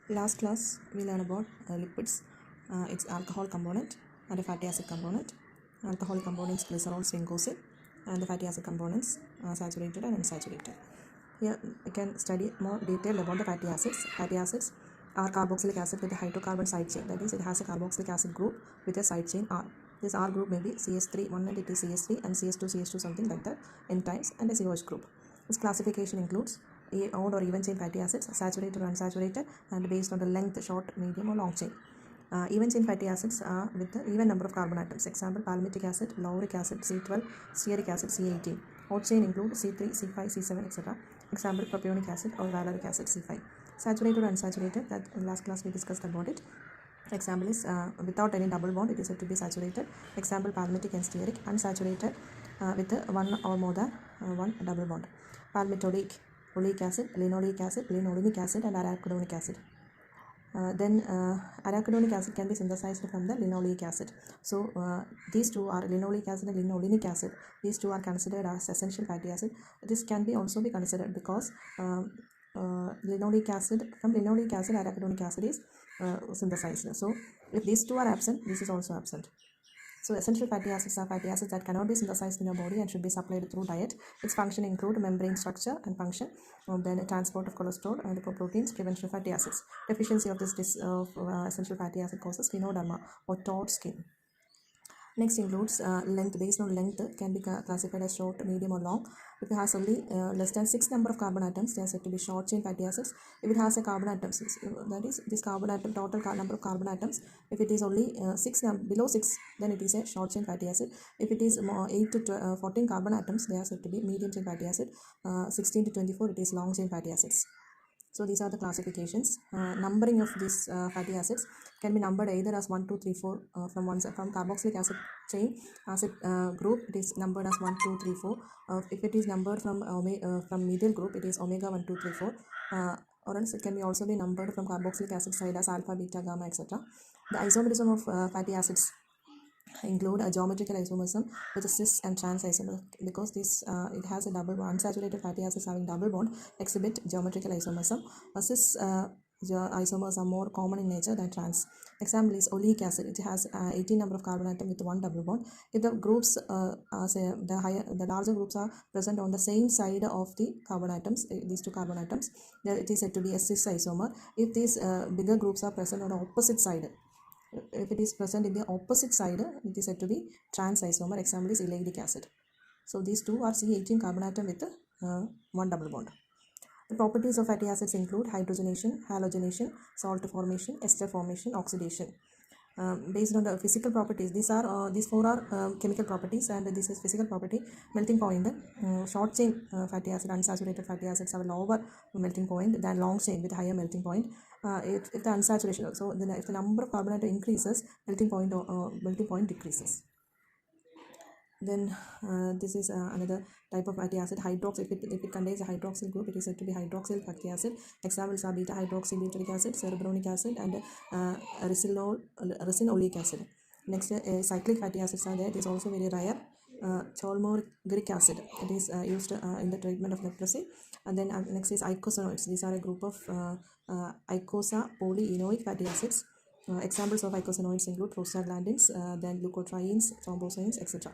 Last class we learned about lipids, its alcohol component and a fatty acid component. Alcohol components glycerol, sphingosine, and the fatty acid components saturated and unsaturated. Here we can study more detail about the fatty acids. Fatty acids are carboxylic acid with a hydrocarbon side chain, that is, it has a carboxylic acid group with a side chain R. This R group may be CH3, one and it is CH3, and CH2, something like that, N times, and a COH group. Its classification includes odd or even chain fatty acids, saturated or unsaturated, and based on the length, short, medium, or long chain. Even chain fatty acids are with the even number of carbon atoms. Example: palmitic acid, lauric acid, C12, stearic acid, C18. Odd chain include C3, C5, C7, etc. Example: propionic acid or valeric acid, C5. Saturated or unsaturated, that in last class we discussed about it. Example is without any double bond, it is said to be saturated. Example: palmitic and stearic. Unsaturated with one or more than one double bond. Palmitoleic, oleic acid, linoleic acid, linolenic acid, and arachidonic acid. Then arachidonic acid can be synthesized from the linoleic acid. So these two are linoleic acid and linolenic acid. These two are considered as essential fatty acid. This can be also be considered because linoleic acid, from linoleic acid arachidonic acid is synthesized. So if these two are absent, this is also absent. So essential fatty acids are fatty acids that cannot be synthesized in the body and should be supplied through diet. Its function include membrane structure and function, then transport of cholesterol and lipoproteins, prevention of fatty acids. Deficiency of this essential fatty acid causes sphenoderma or taut skin. Next includes length. Based on length, can be classified as short, medium, or long. If it has only less than 6 number of carbon atoms, they are said to be short chain fatty acids. If it has a carbon atoms, that is this carbon atom total number of carbon atoms, if it is only below 6, then it is a short chain fatty acid. If it is 8 to 14 carbon atoms, they are said to be medium chain fatty acid. 16 to 24, it is long chain fatty acids. So these are the classifications. Numbering of these fatty acids can be numbered either as 1, 2, 3, 4 from carboxylic acid chain acid group, it is numbered as 1, 2, 3, 4. If it is numbered from methyl group, it is omega 1, 2, 3, 4. Or else it can be also be numbered from carboxylic acid side as alpha, beta, gamma, etc. The isomerism of fatty acids include a geometrical isomerism with a cis and trans isomer, because this it has a double bond. Unsaturated fatty acids having double bond exhibit geometrical isomerism. Cis isomers are more common in nature than trans. Example is oleic acid. It has 18 number of carbon atom with one double bond. If the groups the larger groups are present on the same side of the carbon atoms, these two carbon atoms, then it is said to be a cis isomer. If these bigger groups are present on the opposite side, if it is present in the opposite side, it is said to be trans isomer. Example is ellagic acid. So these two are C18 carbon atom with one double bond. The properties of fatty acids include hydrogenation, halogenation, salt formation, ester formation, oxidation. Based on the physical properties, these four are chemical properties, and this is physical property. Melting point, short chain fatty acid, unsaturated fatty acids have a lower melting point than long chain with higher melting point. If the unsaturation, so then if the number of carbon atom increases, melting point decreases. Then this is another type of fatty acid, hydroxyl. If it contains a hydroxyl group, it is said to be hydroxyl fatty acid. Examples are beta hydroxybutyric acid, cerebronic acid, and ricinoleic acid. Next, cyclic fatty acids are there. It is also very rare. Cholmogaric acid, it is used in the treatment of leprosy. And then next is eicosanoids. These are a group of eicosa polyenoic fatty acids. Examples of eicosanoids include prostaglandins, then leukotrienes, thromboxanes, etc.